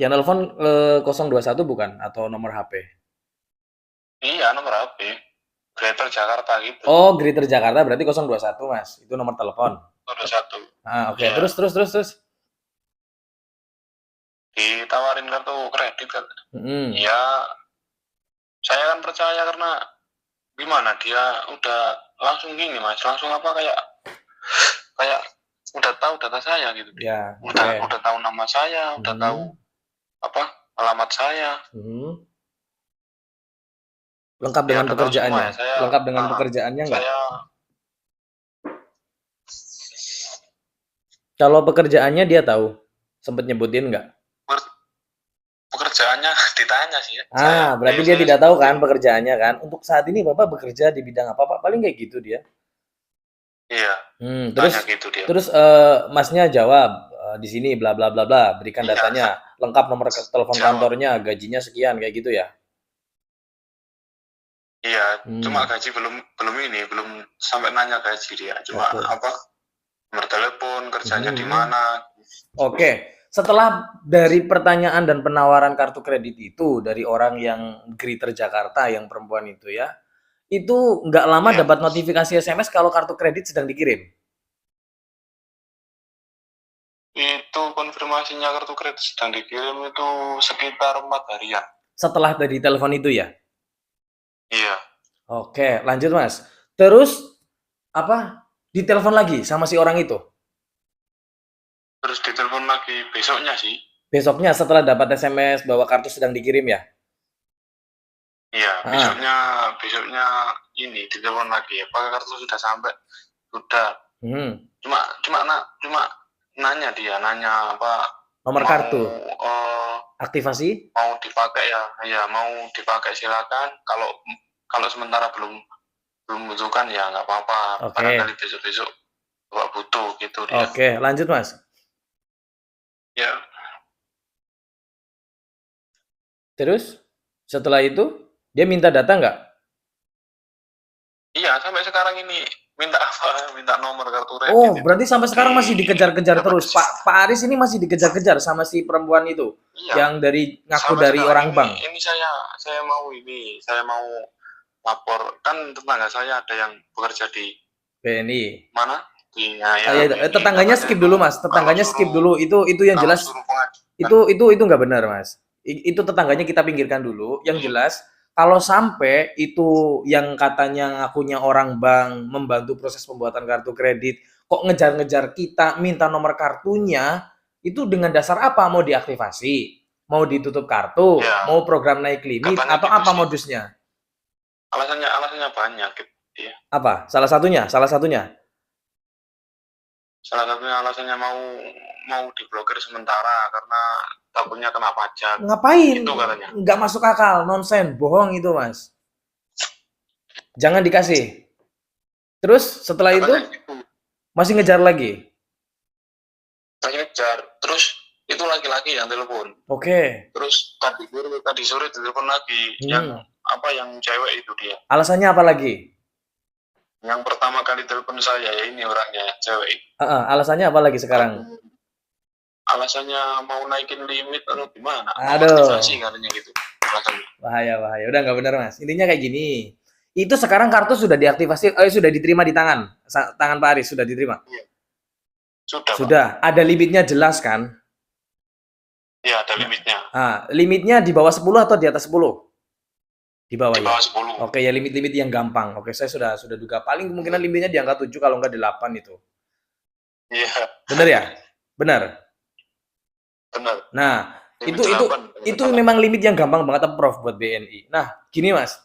Yang nelpon 021 bukan? Atau nomor HP? Iya, nomor HP. Greater Jakarta gitu. Oh, Greater Jakarta berarti 021, Mas. Itu nomor telepon. Nomor satu. Oke. Iya. Terus. Ditawarin kartu kredit kan. Mm-mm. Ya, saya kan percaya karena gimana dia udah langsung gini Mas, langsung apa kayak udah tahu data saya gitu dia. Ya, oke. Udah tahu nama saya, udah tahu apa alamat saya. Lengkap Ya dengan udah tahu semua pekerjaannya. ya. Saya Lengkap dengan pekerjaannya nggak? saya Kalau pekerjaannya dia tahu. Sempet nyebutin nggak? pekerjaannya ditanya sih ya. Berarti dia Saya tidak tahu kan sebutin. pekerjaannya kan? Untuk saat ini Bapak bekerja di bidang apa Pak? Paling kayak gitu dia. Iya, Terus tanya gitu dia. terus Masnya jawab di sini bla bla bla bla, berikan Iya, datanya, lengkap nomor telepon jawab. kantornya, gajinya sekian kayak gitu ya. Iya, cuma Hmm, gaji belum sampai nanya gaji dia. Cuma oke. apa? Nomor telepon, kerjanya di mana. Oke. Setelah dari pertanyaan dan penawaran kartu kredit itu dari orang yang Greater Jakarta yang perempuan itu ya, itu nggak lama Iya. dapat notifikasi SMS kalau kartu kredit sedang dikirim. Itu konfirmasinya kartu kredit sedang dikirim itu sekitar 4 harian. Setelah dari telepon itu ya. Iya. Oke, lanjut Mas. Terus apa? Ditelepon lagi sama si orang itu. Terus ditelepon lagi besoknya sih. Besoknya setelah dapat SMS bahwa kartu sedang dikirim ya. Iya, Ah, besoknya ini ditelepon lagi. Apakah kartu sudah sampai? Sudah. hmm. Cuma nanya apa Nomor mau kartu aktivasi. mau dipakai ya. Ya, mau dipakai silakan. Kalau sementara belum belum butuhkan ya nggak apa-apa. Oke. Barangkali besok-besok Bapak butuh gitu dia. Oke, lanjut Mas. Ya, Terus setelah itu dia minta data nggak? iya sampai sekarang ini minta apa? Minta nomor kartu kredit Oh, itu. berarti sampai Di sekarang masih dikejar-kejar dapat terus. Pak Aris ini masih dikejar-kejar sama si perempuan itu iya yang dari ngaku sampai dari sekarang orang bank. ini saya mau lapor kan tetangga saya ada yang bekerja di BNI. mana di ya, ya Ya, BNI tetangganya katanya skip itu dulu Mas. Tetangganya skip dulu. Itu yang kalau jelas suruh pengajuan itu nggak benar Mas. Itu tetangganya kita pinggirkan dulu. Yang iya, jelas kalau sampai itu yang katanya ngakunya orang bank membantu proses pembuatan kartu kredit, kok ngejar-ngejar kita minta nomor kartunya, itu dengan dasar apa? Mau diaktifasi? Mau ditutup kartu? ya Mau program naik limit? katanya Atau gitu apa sih modusnya? alasannya banyak gitu ya. Apa? Salah satunya? Salah satunya? Salah satunya alasannya mau diblokir sementara karena takutnya kena pajak Ngapain? itu katanya. Nggak masuk akal, nonsen, bohong itu Mas. Jangan dikasih. Terus setelah itu Katanya gitu masih ngejar lagi. saya ngejar terus itu laki-laki yang telepon. Oke. Terus tadi sore telepon lagi Hmm. yang cewek itu dia. Alasannya apa lagi? Yang pertama kali telepon saya ya ini orangnya yang cewek. Alasannya apa lagi sekarang? Alasannya mau naikin limit atau gimana? Mau Aduh, aktivasi katanya gitu. Alasannya. bahaya bahaya. Udah nggak benar Mas. Intinya kayak gini. Itu sekarang kartu sudah diaktifasi, sudah diterima di tangan, tangan Pak Aris sudah diterima. Iya. Sudah Pak. Sudah. Ada limitnya jelas kan? Iya ada limitnya. Limitnya di bawah 10 atau di atas 10? Di bawah Di ya. bawah 10. Oke ya limit-limit yang gampang. Oke saya sudah duga paling kemungkinan limitnya di angka 7 kalau nggak 8 itu. Iya. Benar ya? Benar. Benar. Nah, Limit itu itu 8. itu memang limit yang gampang banget Prof buat BNI. Nah, gini Mas.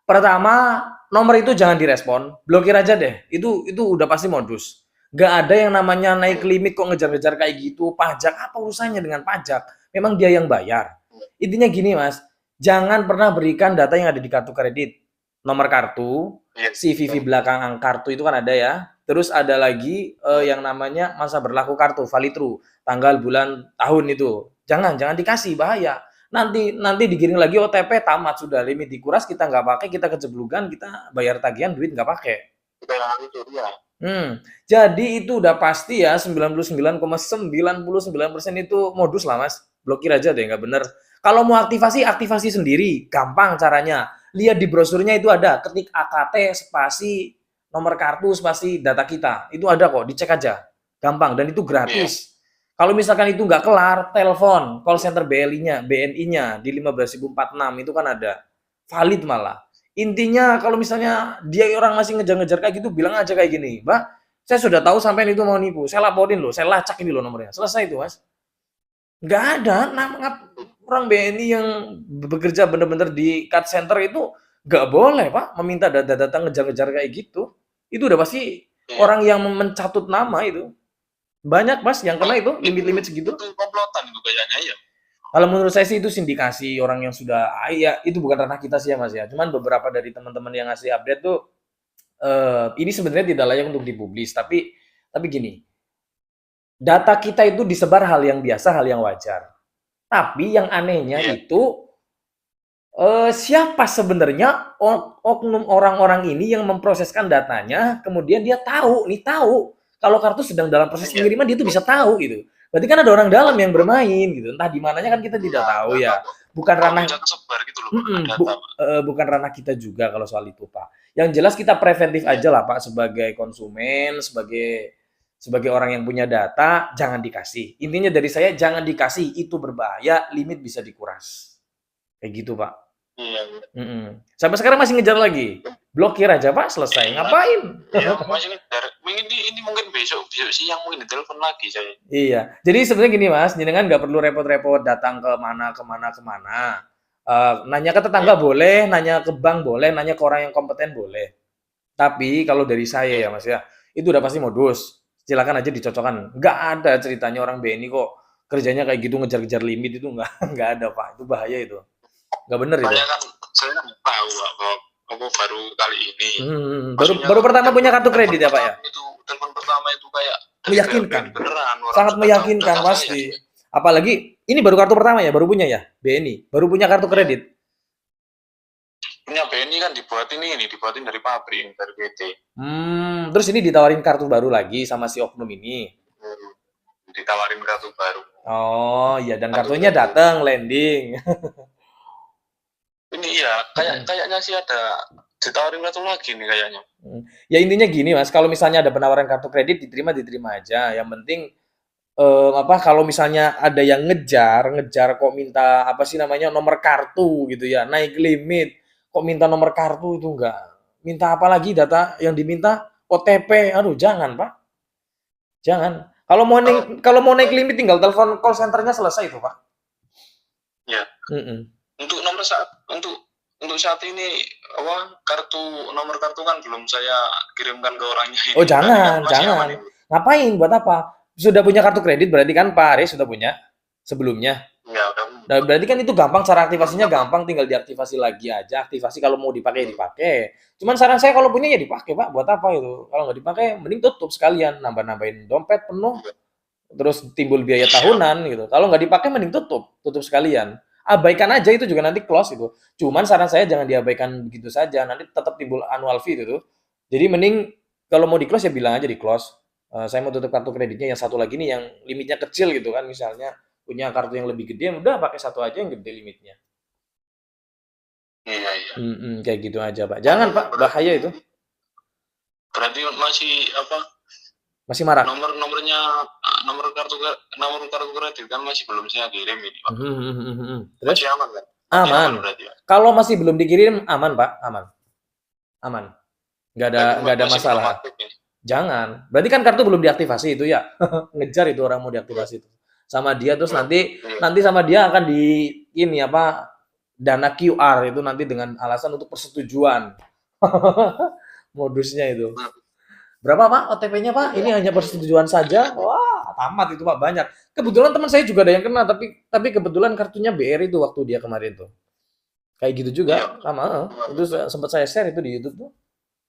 Pertama, nomor itu jangan direspon, blokir aja deh. Itu udah pasti modus. Gak ada yang namanya naik limit kok ngejar-ngejar kayak gitu. Pajak apa urusannya dengan pajak? Memang dia yang bayar. Intinya gini Mas, jangan pernah berikan data yang ada di kartu kredit. Nomor kartu, Iya. CVV belakang kartu itu kan ada ya. Terus ada lagi yang namanya masa berlaku kartu, valid true, tanggal, bulan, tahun itu. Jangan dikasih, bahaya. Nanti digiring lagi OTP tamat sudah limit dikuras kita nggak pakai kita kejeblugan kita bayar tagihan duit nggak pakai. Kita yang itu ya. Jadi itu udah pasti ya 99,99% itu modus lah Mas. blokir aja deh, nggak bener. Kalau mau aktivasi sendiri, gampang caranya. Lihat di brosurnya itu ada, ketik AKT spasi nomor kartu spasi data kita. Itu ada kok, dicek aja. Gampang dan itu Iya. gratis. Kalau misalkan itu nggak kelar, telepon call center BNI-nya di 15.046 itu kan ada. Valid malah. Intinya kalau misalnya dia orang masih ngejar-ngejar kayak gitu, bilang aja kayak gini, Mbak, saya sudah tahu sampai itu mau nipu. Saya laporin loh, saya lacak ini loh nomornya. Selesai itu, Mas. Nggak ada orang BNI yang bekerja benar-benar di card center itu nggak boleh, Pak, meminta data-data ngejar-ngejar kayak gitu. Itu udah pasti Iya. orang yang mencatut nama itu. Banyak, Mas, yang kena itu limit-limit segitu. Itu komplotan itu kayaknya ya. Kalau menurut saya sih itu sindikasi orang yang sudah ya itu bukan ranah kita sih ya Mas ya. Cuman beberapa dari teman-teman yang ngasih update tuh ini sebenarnya tidak layak untuk dipublis, tapi gini, data kita itu disebar hal yang biasa, hal yang wajar. Tapi yang anehnya Iya. itu siapa sebenarnya oknum orang-orang ini yang memproseskan datanya, kemudian dia tahu kalau kartu sedang dalam proses Iya. pengiriman dia tuh bisa tahu gitu. Berarti kan ada orang dalam yang bermain gitu. Entah di mananya kan kita tidak Nah, tahu nggak ya. tahu kok. Bukan Kok ranah bisa kesebar gitu loh, Pak, data, Pak. bukan ranah kita juga kalau soal itu, Pak. Yang jelas kita preventif Iya. aja lah, Pak, sebagai konsumen, sebagai sebagai orang yang punya data, jangan dikasih. Intinya dari saya jangan dikasih, itu berbahaya, limit bisa dikuras. Kayak gitu, Pak. Iya. Sampai sekarang masih ngejar lagi. Blokir aja, Pak, selesai. Iya. Ngapain? Iya, masih ngejar. Ini mungkin besok siang mungkin ditelepon lagi saya. Iya. Jadi sebenarnya gini, Mas, jenengan nggak perlu repot-repot datang ke mana, kemana. Nanya ke tetangga Iya. boleh, nanya ke bank boleh, nanya ke orang yang kompeten boleh. Tapi kalau dari saya ya, Iya. Mas ya, itu udah pasti modus. Silakan aja dicocokkan. Nggak ada ceritanya orang BNI kok kerjanya kayak gitu ngejar-ngejar limit itu nggak nggak ada, Pak. Itu bahaya itu. Nggak bener itu. Saya kan tahu, Pak, bahwa aku baru kali ini. Baru pertama punya kartu kredit ya, Pak ya? Telepon pertama itu kayak Meyakinkan. beneran. Sangat meyakinkan pasti. Apalagi ini baru kartu pertama ya, baru punya ya, BNI. Baru punya kartu kredit. Punya BNI kan dibuatin dari pabrik, dari PT. Terus ini ditawarin kartu baru lagi sama si oknum ini. Ditawarin kartu baru. Oh, iya dan kartunya datang landing. Ini ya, kayaknya sih ada ditawarin kartu lagi nih kayaknya. Ya intinya gini, Mas, kalau misalnya ada penawaran kartu kredit diterima aja. Yang penting kalau misalnya ada yang ngejar kok minta apa sih namanya nomor kartu gitu ya, naik limit, kok minta nomor kartu itu enggak. Minta apa lagi data yang diminta OTP. Aduh, jangan, Pak. Jangan. Kalau mau naik limit tinggal telepon call centernya selesai itu, Pak. Ya. Untuk saat ini nomor kartu kan belum saya kirimkan ke orangnya ini. Oh, jangan. Ngapain? Buat apa? Sudah punya kartu kredit berarti kan Pak Aris sudah punya sebelumnya. Ya, udah. Nah, berarti kan itu gampang, cara aktivasinya gampang, tinggal diaktifasi lagi aja. Aktivasi kalau mau dipakai dipakai. Cuman saran saya kalau punya ya dipakai, Pak. Buat apa itu? Kalau nggak dipakai mending tutup sekalian, nambah-nambahin dompet penuh. Terus timbul biaya tahunan gitu. Kalau nggak dipakai mending tutup sekalian. Abaikan aja itu juga nanti close itu. Cuman saran saya jangan diabaikan begitu saja, nanti tetap timbul annual fee itu. Jadi mending kalau mau di close ya bilang aja di close. Saya mau tutup kartu kreditnya yang satu lagi nih yang limitnya kecil gitu kan, misalnya punya kartu yang lebih gede, udah pakai satu aja yang gede limitnya. Iya. Kayak gitu aja, Pak. Jangan, Pak, bahaya itu. Berarti masih marah. Nomor kartu kredit kan masih belum saya kirim ini, Pak. Terus? Masih aman kan? Aman. Kalau masih belum dikirim aman, Pak, aman. Nggak ada masalah. Jangan. Berarti kan kartu belum diaktifasi itu ya. Ngejar itu orang mau diaktifasi itu. Sama dia terus nanti sama dia akan dana QR itu nanti dengan alasan untuk persetujuan. Modusnya itu. Berapa, Pak, OTP-nya, Pak? Ini hanya persetujuan saja. Wah, tamat itu, Pak, banyak. Kebetulan teman saya juga ada yang kena, tapi kebetulan kartunya BRI itu waktu dia kemarin tuh. Kayak gitu juga, sama. Itu sempat saya share itu di YouTube tuh.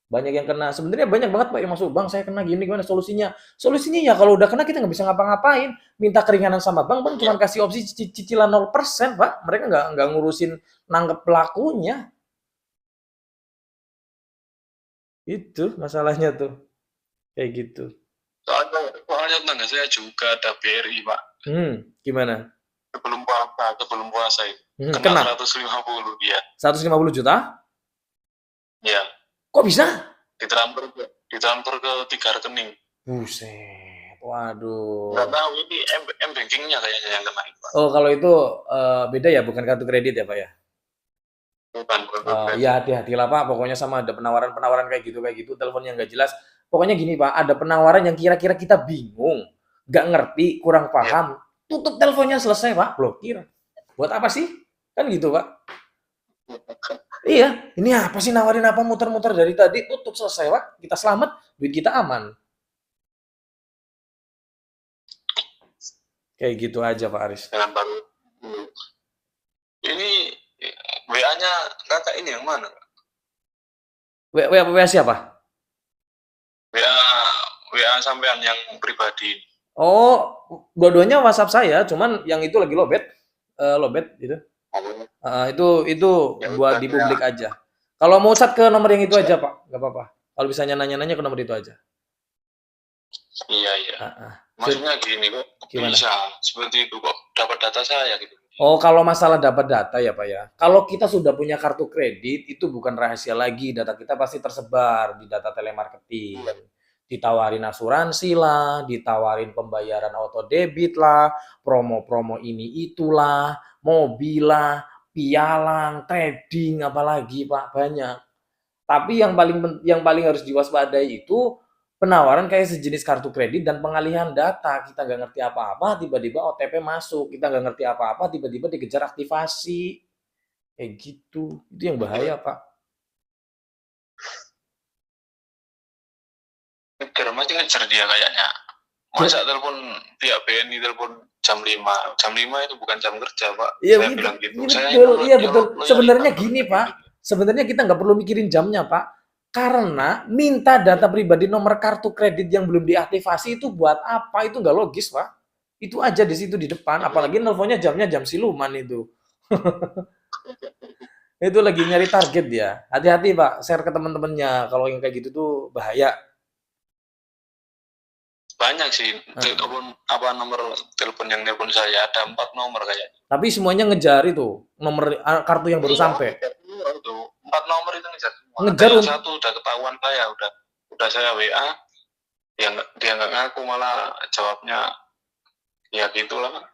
Banyak yang kena. Sebenarnya banyak banget, Pak, yang masuk, Bang, saya kena gini, gimana solusinya? Solusinya ya kalau udah kena kita nggak bisa ngapa-ngapain. Minta keringanan sama Bang cuma kasih opsi cicilan 0%, Pak. Mereka nggak ngurusin nangkep pelakunya. Itu masalahnya tuh. Kayak gitu. Soalnya tetangga saya juga ada BRI, Pak. Gimana? sebelum puasa itu. Kena Kena 150 dia. 150 juta? Ya, Kok bisa? ditransfer ke 3 rekening. Buset, waduh. Nggak tahu ini m-bankingnya kayaknya yang kena itu, Pak. Oh, kalau itu beda ya, bukan kartu kredit ya, Pak ya? Bukan Ya hati-hatilah Pak, pokoknya sama ada penawaran-penawaran kayak gitu, telepon yang nggak jelas. Pokoknya gini Pak, ada penawaran yang kira-kira kita bingung, nggak ngerti, kurang Ya. paham, tutup teleponnya selesai Pak, blokir. Buat apa sih? Kan gitu Pak. Iya, ini apa sih nawarin apa muter-muter dari tadi, tutup selesai Pak, kita selamat, duit kita aman. Kayak gitu aja Pak Aris. Dengan baru. Ini WA-nya kakak ini yang mana? WA siapa? WA sampean yang pribadi. Oh, dua-duanya WhatsApp saya, cuman yang itu lagi lobet gitu. Itu Ya buat udah, di publik aja. Kalau mau chat ke nomor yang itu aja Pak, nggak apa-apa. Kalau misalnya nanya-nanya ke nomor itu aja. Iya. Maksudnya gini kok, Gimana? bisa seperti itu kok dapat data saya gitu. Oh, kalau masalah dapat data ya Pak ya. Kalau kita sudah punya kartu kredit, itu bukan rahasia lagi. Data kita pasti tersebar di data telemarketing. Ditawarin asuransi lah, ditawarin pembayaran auto debit lah, promo-promo ini itulah, mobil lah, pialang, trading, apalagi Pak, banyak. Tapi yang paling harus diwaspadai itu penawaran kayak sejenis kartu kredit dan pengalihan data. Kita nggak ngerti apa-apa, tiba-tiba OTP masuk. Kita nggak ngerti apa-apa, tiba-tiba dikejar aktivasi. Kayak gitu. Itu yang bahaya, Pak. Ngejar dia kayaknya. Masa telepon pihak BNI telepon jam 5. Jam 5 itu bukan jam kerja, Pak. Iya, Saya bilang gitu. Iya betul. Sebenarnya gini, Pak. Sebenarnya kita nggak perlu mikirin jamnya, Pak. Karena minta data pribadi nomor kartu kredit yang belum diaktifasi itu buat apa? Itu nggak logis, Pak. Itu aja di situ di depan. Apalagi nelponnya jamnya jam siluman itu. Itu lagi nyari target dia. Hati-hati, Pak. Share ke teman-temannya. Kalau yang kayak gitu tuh bahaya. Banyak sih telepon nomor telepon yang telepon saya ada 4 nomor kayaknya. Tapi semuanya ngejar itu nomor kartu yang baru sampai. Itu 4 nomor itu ngejar semua. Ngejar satu udah ketahuan saya, udah saya WA, dia nggak ngaku, malah jawabnya ya gitulah.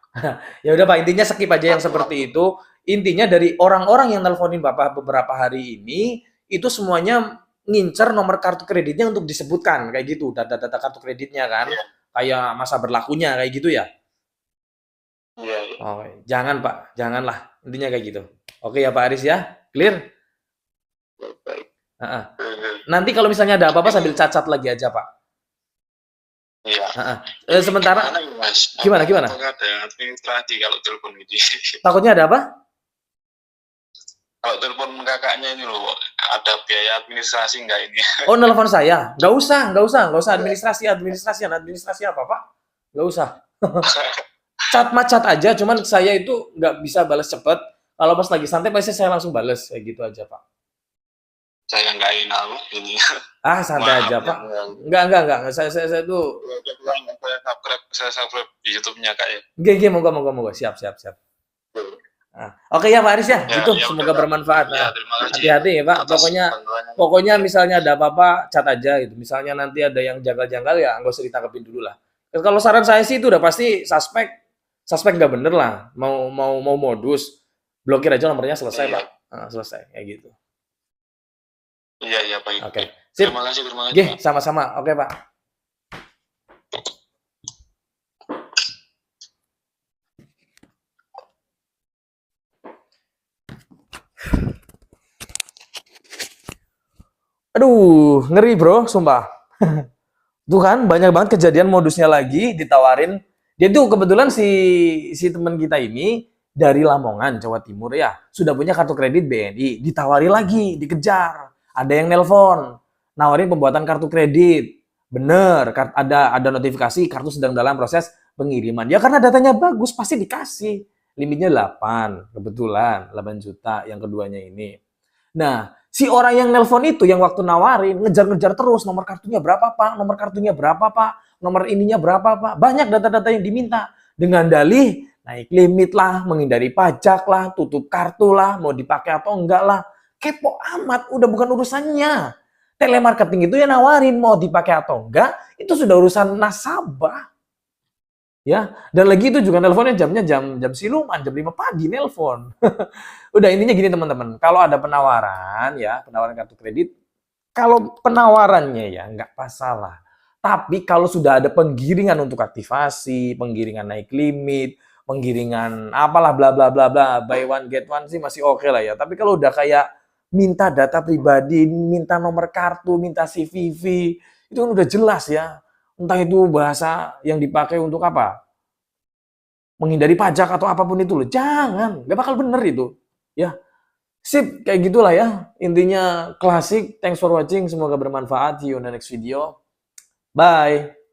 Ya udah Pak, intinya skip aja yang seperti itu. Intinya dari orang-orang yang nelponin Bapak beberapa hari ini itu semuanya ngincer nomor kartu kreditnya untuk disebutkan kayak gitu, data-data kartu kreditnya kan, kayak masa berlakunya kayak gitu ya. Iya. Oh, jangan Pak, janganlah, intinya kayak gitu. Oke ya Pak Aris ya, clear? Nanti kalau misalnya ada apa-apa sambil cacat lagi aja Pak. Iya. Sementara gimana? Ada yang administrasi kalau telepon gitu. Takutnya ada apa? Kalau telepon kakaknya ini loh, ada biaya administrasi nggak ini? Oh, nelfon saya? Nggak usah administrasi apa Pak? Nggak usah. Cat aja, cuman saya itu nggak bisa balas cepet. Kalau pas lagi santai pasti saya langsung balas, kayak gitu aja Pak. Saya nggak enak ini. Santai aja Pak. Enggak. Saya tuh. Saya subscribe di YouTube-nya Kak ya. Oke, moga. Siap. Oke ya Pak Aris ya, itu semoga bermanfaat. Hati-hati ya Pak. Pokoknya misalnya ada apa-apa, cat aja gitu. Misalnya nanti ada yang janggal-janggal ya nggak usah ditangkepin dulu lah. Kalau saran saya sih itu udah pasti suspek nggak bener lah. Mau modus, blokir aja nomornya, selesai Pak. Selesai kayak gitu. Iya baik. Oke. Terima kasih. Oke, sama-sama. Oke Pak. Aduh, ngeri bro, sumpah. Tuh kan, banyak banget kejadian modusnya lagi, ditawarin. Dia tuh kebetulan si teman kita ini dari Lamongan, Jawa Timur ya. Sudah punya kartu kredit BNI, ditawari lagi, dikejar. Ada yang nelpon, nawarin pembuatan kartu kredit. Bener, ada notifikasi kartu sedang dalam proses pengiriman. Ya karena datanya bagus, pasti dikasih. Limitnya 8, kebetulan 8 juta yang keduanya ini. Nah, si orang yang nelpon itu yang waktu nawarin ngejar-ngejar terus nomor kartunya berapa Pak, nomor ininya berapa Pak, banyak data-data yang diminta dengan dalih naik limit lah, menghindari pajak lah, tutup kartu lah, mau dipakai atau enggak lah. Kepo amat, udah bukan urusannya. Telemarketing itu ya nawarin mau dipakai atau enggak, itu sudah urusan nasabah. Ya, dan lagi itu juga nelponnya jamnya jam siluman, jam 5 pagi nelpon. Udah intinya gini teman-teman, kalau ada penawaran ya, penawaran kartu kredit, kalau penawarannya ya nggak masalah. Tapi kalau sudah ada penggiringan untuk aktivasi, penggiringan naik limit, penggiringan apalah bla bla bla bla, buy one get one sih masih oke lah ya. Tapi kalau udah kayak minta data pribadi, minta nomor kartu, minta CVV, itu kan udah jelas ya. Entah itu bahasa yang dipakai untuk apa? Menghindari pajak atau apapun itu loh. Jangan, nggak bakal bener itu. Ya, sip, kayak gitulah ya. Intinya klasik. Thanks for watching. Semoga bermanfaat. See you on the next video. Bye.